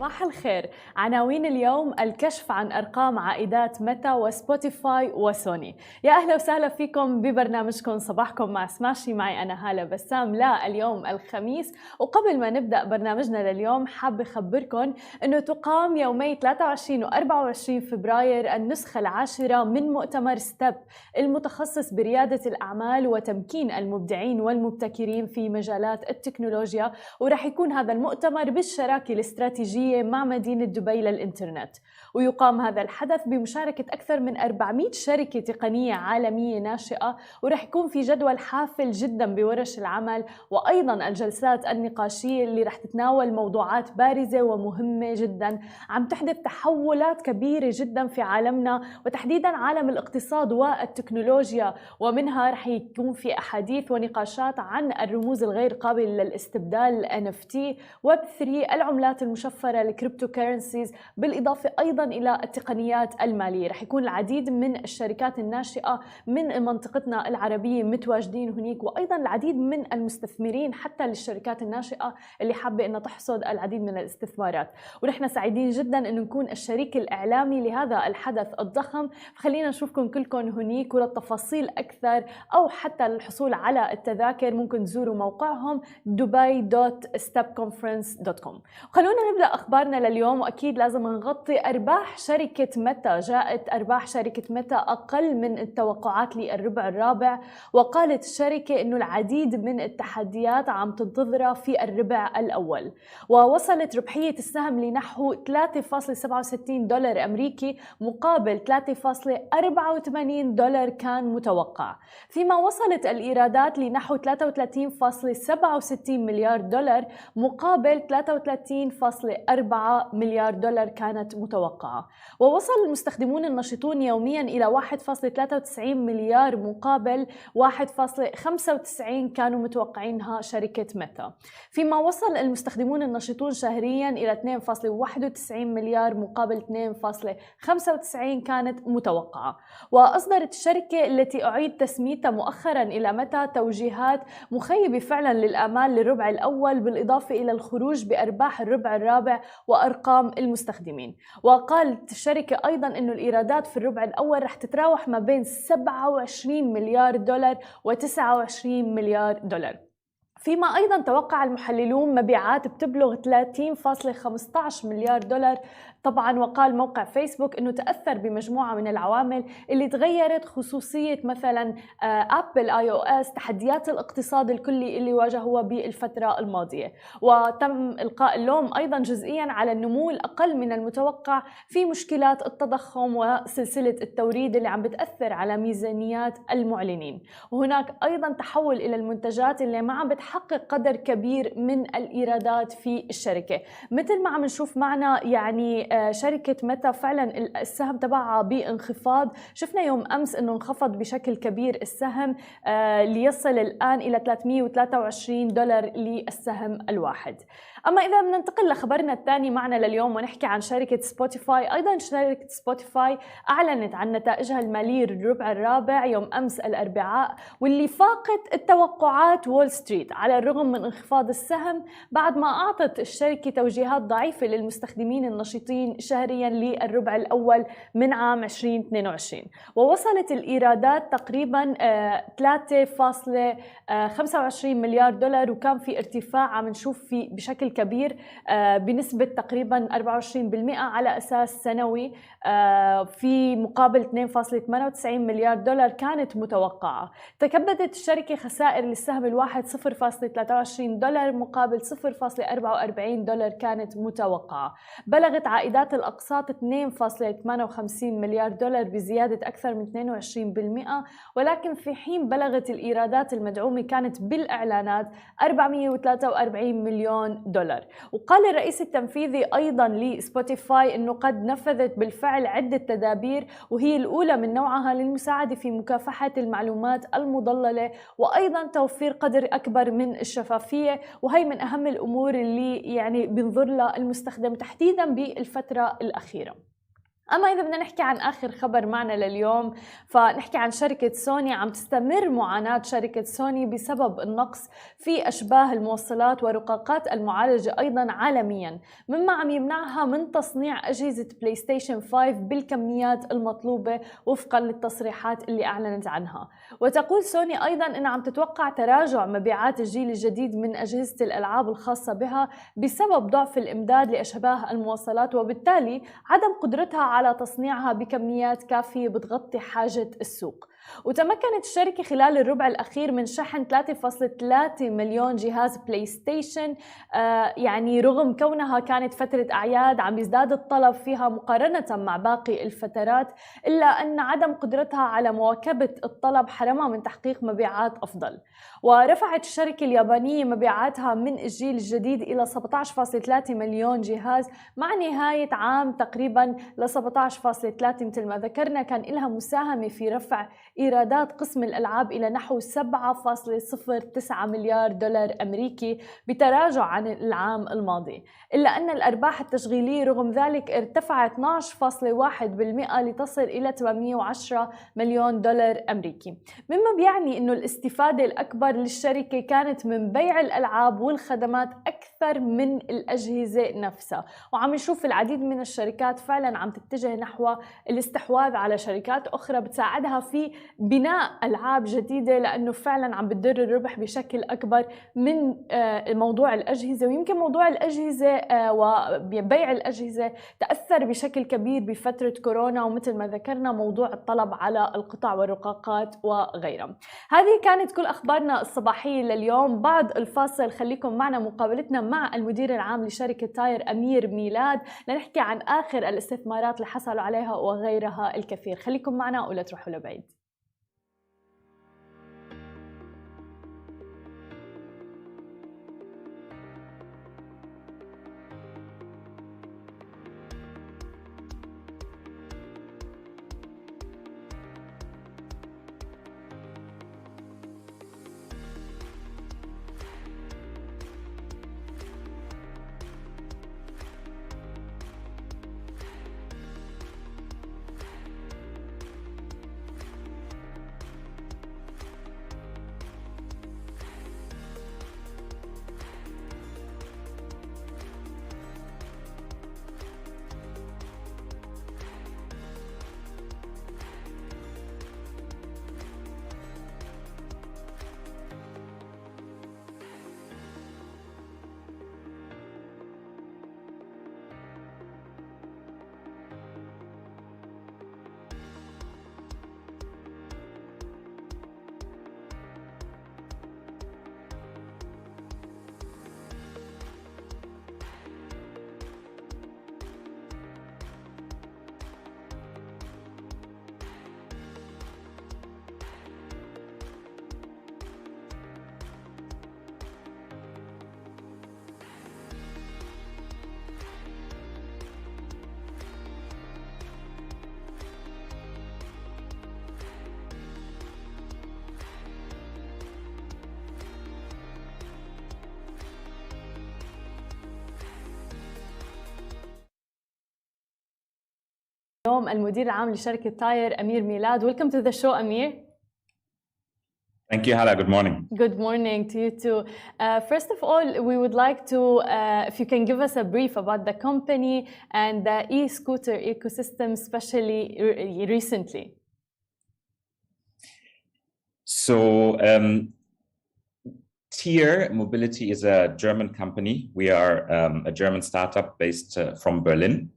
صباح الخير. عناوين اليوم: الكشف عن أرقام عائدات ميتا وسبوتيفاي وسوني. يا أهلا وسهلا فيكم ببرنامجكم صباحكم مع سماشي. معي أنا هالة بسام. لا اليوم الخميس، وقبل ما نبدأ برنامجنا لليوم حابة أخبركم أنه تقام يومي 23 و 24 فبراير النسخة العاشرة من مؤتمر ستيب المتخصص بريادة الأعمال وتمكين المبدعين والمبتكرين في مجالات التكنولوجيا، ورح يكون هذا المؤتمر بالشراكة الاستراتيجية مع مدينة دبي للإنترنت. ويقام هذا الحدث بمشاركة أكثر من 400 شركة تقنية عالمية ناشئة، ورح يكون في جدول حافل جدا بورش العمل وأيضا الجلسات النقاشية اللي رح تتناول موضوعات بارزة ومهمة جدا عم تحدث تحولات كبيرة جدا في عالمنا، وتحديدا عالم الاقتصاد والتكنولوجيا. ومنها رح يكون في أحاديث ونقاشات عن الرموز الغير قابلة للاستبدال NFT، Web3، العملات المشفرة، الكريبتو كارنسيز، بالإضافة أيضا إلى التقنيات المالية. رح يكون العديد من الشركات الناشئة من منطقتنا العربية متواجدين هناك، وأيضا العديد من المستثمرين حتى للشركات الناشئة اللي حابة أنها تحصد العديد من الاستثمارات. ونحن سعيدين جدا أن نكون الشريك الإعلامي لهذا الحدث الضخم. خلينا نشوفكم كلكم هناك، وللتفاصيل أكثر أو حتى للحصول على التذاكر ممكن تزوروا موقعهم dubai.stepconference.com. خلونا نبدأ أخبارنا لليوم، وأكيد لازم نغطي أرباح شركة ميتا. جاءت أرباح شركة ميتا أقل من التوقعات للربع الرابع، وقالت الشركة أنه العديد من التحديات عم تنتظرها في الربع الأول. ووصلت ربحية السهم لنحو 3.67 دولار أمريكي مقابل 3.84 دولار كان متوقع، فيما وصلت الإيرادات لنحو 33.67 مليار دولار مقابل 33.4 مليار دولار كانت متوقعة. ووصل المستخدمون النشطون يوميا إلى 1.93 مليار مقابل 1.95 كانوا متوقعينها شركة ميتا، فيما وصل المستخدمون النشطون شهريا إلى 2.91 مليار مقابل 2.95 كانت متوقعة. وأصدرت الشركة التي أعيد تسميتها مؤخرا إلى ميتا توجيهات مخيبة فعلا للآمال للربع الأول، بالإضافة إلى الخروج بأرباح الربع الرابع وأرقام المستخدمين. وقالت الشركة أيضا أن الإيرادات في الربع الأول رح تتراوح ما بين 27 مليار دولار و29 مليار دولار، فيما أيضا توقع المحللون مبيعات بتبلغ 30.15 مليار دولار طبعا. وقال موقع فيسبوك أنه تأثر بمجموعة من العوامل اللي تغيرت، خصوصية مثلا أبل iOS، تحديات الاقتصاد الكلي اللي واجهوها بالفترة الماضية. وتم إلقاء اللوم أيضا جزئيا على النمو الأقل من المتوقع في مشكلات التضخم وسلسلة التوريد اللي عم بتأثر على ميزانيات المعلنين. وهناك أيضا تحول إلى المنتجات اللي ما عم بتحقق قدر كبير من الإيرادات في الشركة، مثل ما عم نشوف معنا يعني شركة ميتا فعلا السهم تبعها بانخفاض. شفنا يوم أمس أنه انخفض بشكل كبير السهم ليصل الآن إلى 323 دولار للسهم الواحد. أما إذا بننتقل لخبرنا الثاني معنا لليوم ونحكي عن شركة سبوتيفاي، أيضا شركة سبوتيفاي أعلنت عن نتائجها المالية الربع الرابع يوم أمس الأربعاء، واللي فاقت التوقعات وول ستريت على الرغم من انخفاض السهم، بعد ما أعطت الشركة توجيهات ضعيفة للمستخدمين النشطين شهريا للربع الأول من عام 2022. ووصلت الإيرادات تقريبا 3.25 مليار دولار، وكان في ارتفاع عم نشوف في بشكل كبير بنسبة تقريبا 24% على أساس سنوي، في مقابل 2.98 مليار دولار كانت متوقعة. تكبدت الشركة خسائر للسهم الواحد 0.23 دولار مقابل 0.44 دولار كانت متوقعة. بلغت عائدات الأقساط 2.58 مليار دولار بزيادة أكثر من 22%، ولكن في حين بلغت الإيرادات المدعومة كانت بالإعلانات 443 مليون دولار. وقال الرئيس التنفيذي أيضا لسبوتيفاي أنه قد نفذت بالفعل عدة تدابير، وهي الأولى من نوعها للمساعدة في مكافحة المعلومات المضللة، وأيضا توفير قدر أكبر من الشفافية، وهي من أهم الأمور اللي يعني بنظر لها المستخدم تحديدا بالفترة الأخيرة. أما إذا بدنا نحكي عن آخر خبر معنا لليوم، فنحكي عن شركة سوني. عم تستمر معاناة شركة سوني بسبب النقص في أشباه الموصلات ورقاقات المعالجة أيضا عالميا، مما عم يمنعها من تصنيع أجهزة بلاي ستيشن 5 بالكميات المطلوبة وفقا للتصريحات اللي أعلنت عنها. وتقول سوني أيضا أنها عم تتوقع تراجع مبيعات الجيل الجديد من أجهزة الألعاب الخاصة بها بسبب ضعف الإمداد لأشباه الموصلات، وبالتالي عدم قدرتها على تصنيعها بكميات كافية بتغطي حاجة السوق. وتمكنت الشركة خلال الربع الأخير من شحن 3.3 مليون جهاز بلاي ستيشن، يعني رغم كونها كانت فترة أعياد عم يزداد الطلب فيها مقارنة مع باقي الفترات، إلا أن عدم قدرتها على مواكبة الطلب حرمها من تحقيق مبيعات أفضل. ورفعت الشركة اليابانية مبيعاتها من الجيل الجديد إلى 17.3 مليون جهاز، مع نهاية عام تقريبا ل 17.3 مثل ما ذكرنا كان لها مساهمة في رفع إيرادات قسم الألعاب إلى نحو 7.09 مليار دولار أمريكي بتراجع عن العام الماضي. إلا أن الأرباح التشغيلية رغم ذلك ارتفعت 12.1% لتصل إلى 810 مليون دولار أمريكي، مما بيعني أنه الاستفادة الأكبر للشركة كانت من بيع الألعاب والخدمات أكثر من الأجهزة نفسها. وعم نشوف العديد من الشركات فعلا عم تتجه نحو الاستحواذ على شركات أخرى بتساعدها في بناء ألعاب جديدة، لأنه فعلا عم بتدر الربح بشكل أكبر من موضوع الأجهزة. ويمكن موضوع الأجهزة وبيع الأجهزة تأثر بشكل كبير بفترة كورونا، ومثل ما ذكرنا موضوع الطلب على القطع والرقاقات وغيرها. هذه كانت كل أخبارنا الصباحية لليوم. بعد الفاصل خليكم معنا مقابلتنا مع المدير العام لشركة تاير أمير ميلاد لنحكي عن آخر الاستثمارات اللي حصلوا عليها وغيرها الكثير. خليكم معنا ولا تروحوا لبعيد. اليوم المدير العام لشركة تاير أمير ميلاد. Welcome to the show, Amir. Thank you, Hala. Good morning. Good morning to you too. First of all, we would like to, if you can give us a brief about the company and the e-scooter ecosystem, especially recently. So, Tier Mobility is a German company. We are a German startup based from Berlin.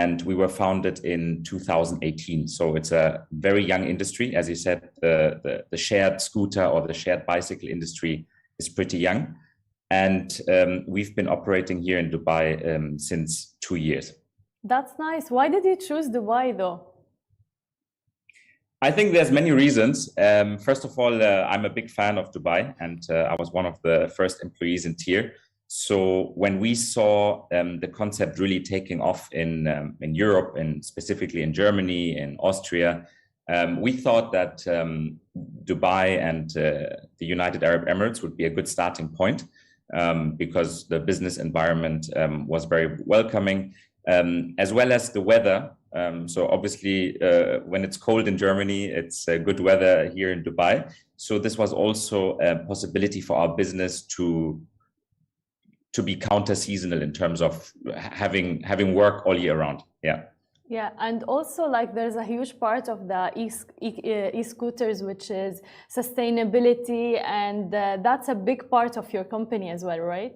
And we were founded in 2018. So it's a very young industry. As you said, the shared scooter or the shared bicycle industry is pretty young. And we've been operating here in Dubai since 2 years. That's nice. Why did you choose Dubai though? I think there's many reasons. First of all, I'm a big fan of Dubai, and I was one of the first employees in Tier. So when we saw the concept really taking off in Europe, and specifically in Germany, in Austria, we thought that Dubai and the United Arab Emirates would be a good starting point because the business environment was very welcoming. as well as the weather. So obviously, when it's cold in Germany, it's good weather here in Dubai. So this was also a possibility for our business to be counter-seasonal in terms of having work all year round. Yeah. Yeah, and also like there's a huge part of the e-scooters, which is sustainability, and that's a big part of your company as well, right?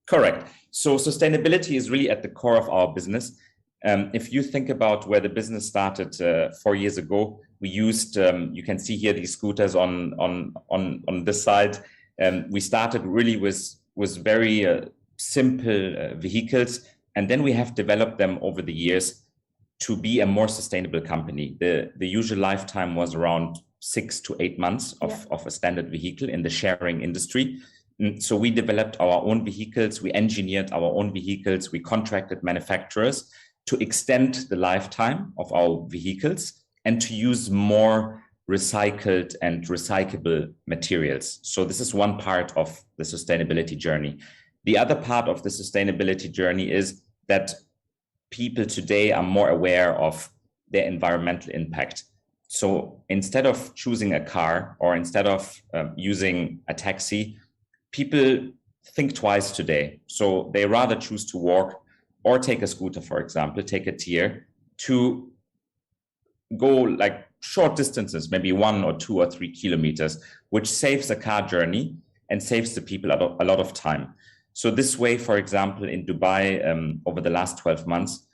Correct. So sustainability is really at the core of our business. If you think about where the business started 4 years ago, we used, you can see here these scooters on this side. We started really with very simple vehicles, and then we have developed them over the years to be a more sustainable company. The usual lifetime was around 6 to 8 months of a standard vehicle in the sharing industry. So we developed our own vehicles, we engineered our own vehicles, we contracted manufacturers to extend the lifetime of our vehicles and to use more recycled and recyclable materials. So this is one part of the sustainability journey. The other part of the sustainability journey is that people today are more aware of their environmental impact. So instead of choosing a car or instead of using a taxi, people think twice today. So they rather choose to walk or take a scooter, for example, take a tier to go like short distances, maybe 1 or 2 or 3 kilometers, which saves a car journey and saves the people a lot of time. So this way, for example, in Dubai, over the last 12 months,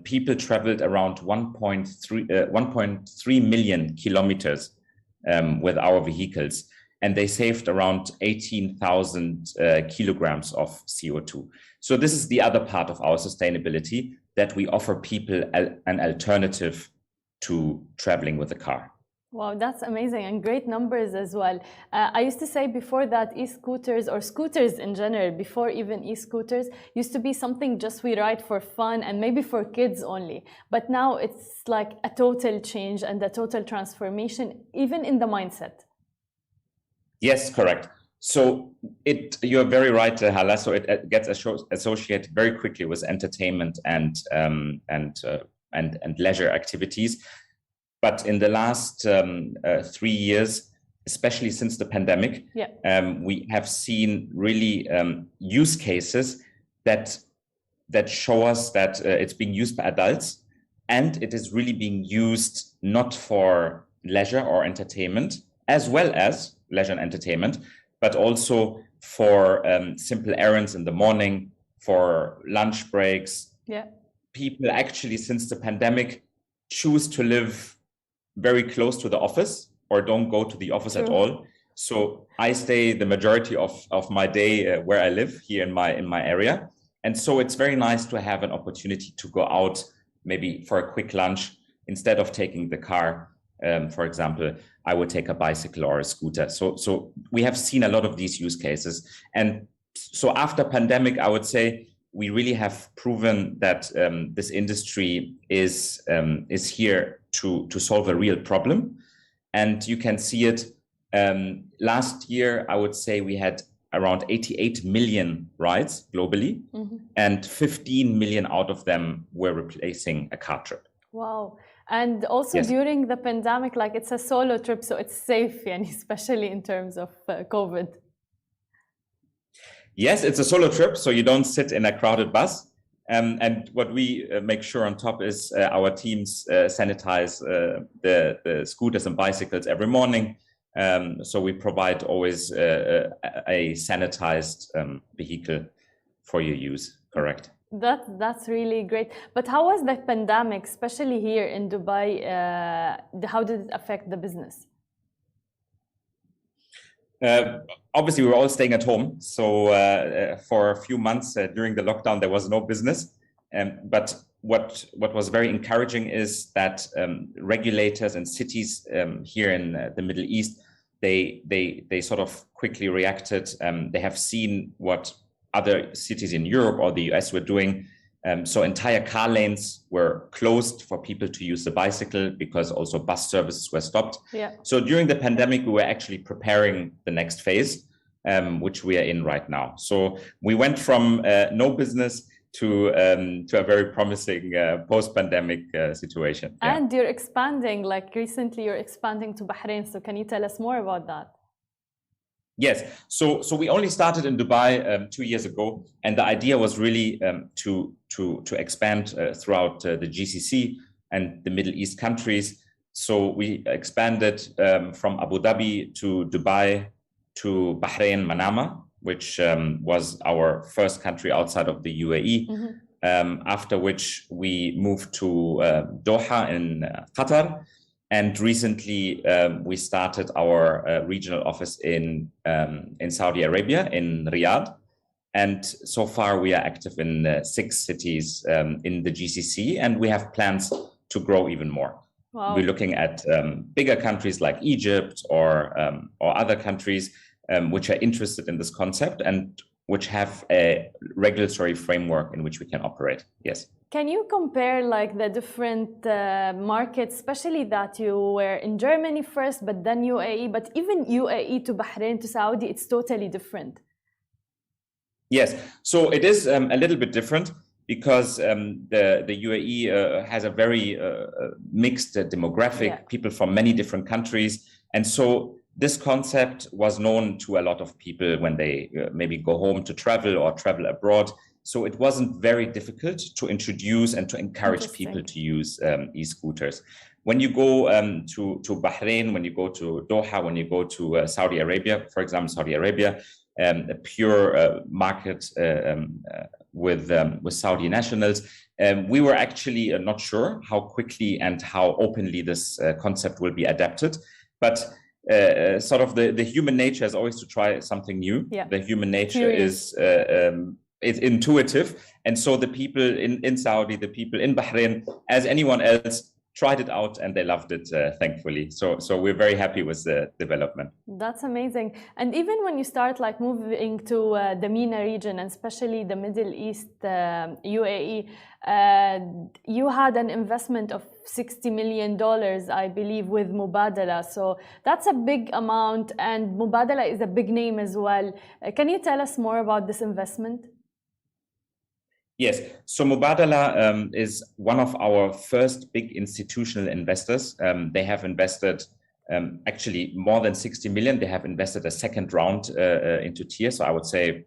people traveled around 1.3 million kilometers with our vehicles, and they saved around 18,000 kilograms of CO2. So this is the other part of our sustainability, that we offer people an alternative to traveling with a car. Wow, that's amazing, and great numbers as well. I used to say before that e-scooters or scooters in general, before even e-scooters, used to be something just we ride for fun and maybe for kids only. But now it's like a total change and a total transformation, even in the mindset. Yes, correct. So you're very right, Hala. So it gets associated very quickly with entertainment and leisure activities. But in the last 3 years, especially since the pandemic, we have seen really use cases that show us that it's being used by adults, and it is really being used not for leisure or entertainment, as well as leisure and entertainment, but also for simple errands in the morning, for lunch breaks. Yeah. People actually, since the pandemic, choose to live very close to the office or don't go to the office at all. So I stay the majority of my day where I live here in my area. And so it's very nice to have an opportunity to go out maybe for a quick lunch instead of taking the car. For example, I would take a bicycle or a scooter. So we have seen a lot of these use cases. And so after pandemic, I would say we really have proven that this industry is here to solve a real problem. And you can see it last year, I would say we had around 88 million rides globally, and 15 million out of them were replacing a car trip. Wow. And also during the pandemic, like it's a solo trip, so it's safe, especially in terms of COVID. Yes, it's a solo trip, so you don't sit in a crowded bus. And what we make sure on top is our teams sanitize the scooters and bicycles every morning. So we provide always a sanitized vehicle for your use, correct? That's really great. But how was the pandemic, especially here in Dubai? How did it affect the business? Obviously, we were all staying at home. So for a few months during the lockdown, there was no business. But what was very encouraging is that regulators and cities here in the Middle East, they sort of quickly reacted. They have seen what other cities in Europe or the US were doing. So entire car lanes were closed for people to use the bicycle because also bus services were stopped. Yeah. So during the pandemic, we were actually preparing the next phase, which we are in right now. So we went from no business a very promising post-pandemic situation. And you're expanding, like recently you're expanding to Bahrain. So can you tell us more about that? Yes, so we only started in Dubai 2 years ago, and the idea was really to expand throughout the GCC and the Middle East countries. So we expanded from Abu Dhabi to Dubai to Bahrain, Manama, which was our first country outside of the UAE. After which we moved to Doha in Qatar. And recently, we started our regional office in Saudi Arabia, in Riyadh. And so far, we are active in 6 cities in the GCC, and we have plans to grow even more. Wow. We're looking at bigger countries like Egypt or other countries which are interested in this concept and which have a regulatory framework in which we can operate. Yes. Can you compare like the different markets, especially that you were in Germany first, but then UAE, but even UAE to Bahrain to Saudi, it's totally different. Yes, so it is a little bit different because the UAE has a very mixed demographic, people from many different countries. And so this concept was known to a lot of people when they maybe go home to travel or travel abroad. So it wasn't very difficult to introduce and to encourage people to use e-scooters. When you go to Bahrain, when you go to Doha, when you go to Saudi Arabia, for example, Saudi Arabia, a pure market with Saudi nationals, we were actually not sure how quickly and how openly this concept will be adapted. But sort of the human nature is always to try something new. Yeah. The human nature is intuitive. And so the people in Saudi, the people in Bahrain, as anyone else, tried it out and they loved it, thankfully. So we're very happy with the development. That's amazing. And even when you start like moving to the MENA region, and especially the Middle East, UAE, you had an investment of $60 million, I believe, with Mubadala. So that's a big amount, and Mubadala is a big name as well. Can you tell us more about this investment? Yes, so Mubadala is one of our first big institutional investors. They have invested actually more than 60 million. They have invested a second round into Tier. So I would say,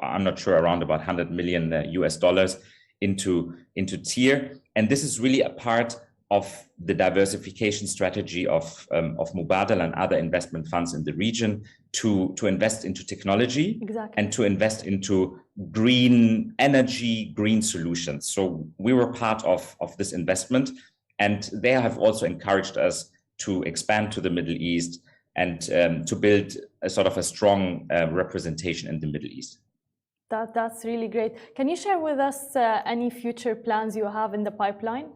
I'm not sure, around about 100 million US dollars into Tier. And this is really a part of the diversification strategy of Mubadala and other investment funds in the region to invest into technology. Exactly. And to invest into green energy, green solutions. So we were part of this investment, and they have also encouraged us to expand to the Middle East and to build a sort of a strong representation in the Middle East. That's really great. Can you share with us any future plans you have in the pipeline?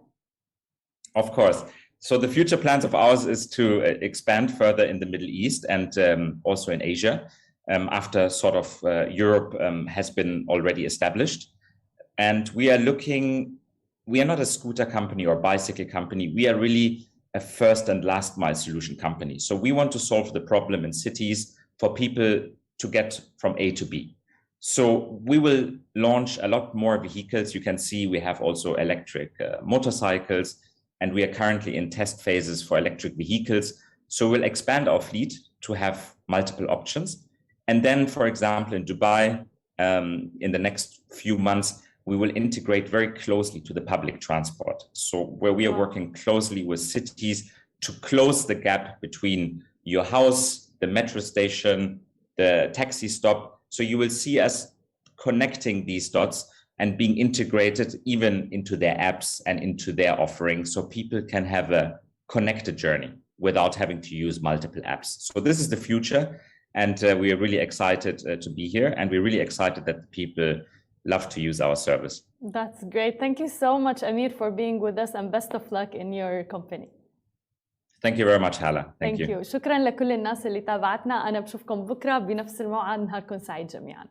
Of course. So the future plans of ours is to expand further in the Middle East and also in Asia after sort of Europe has been already established. And we are not a scooter company or bicycle company. We are really a first and last mile solution company. So we want to solve the problem in cities for people to get from A to B. So we will launch a lot more vehicles. You can see we have also electric motorcycles, and we are currently in test phases for electric vehicles. So we'll expand our fleet to have multiple options. And then, for example, in Dubai, in the next few months, we will integrate very closely to the public transport. So where we are working closely with cities to close the gap between your house, the metro station, the taxi stop. So you will see us connecting these dots and being integrated even into their apps and into their offerings, so people can have a connected journey without having to use multiple apps. So this is the future, and we are really excited to be here, and we're really excited that the people love to use our service. That's great. Thank you so much, Amir, for being with us, and best of luck in your company. Thank you very much, Hala. Thank you. شكرا لكل الناس اللي تابعتنا. أنا بشوفكم بكرة بنفس الموعد. نهاركم سعيد جميعا.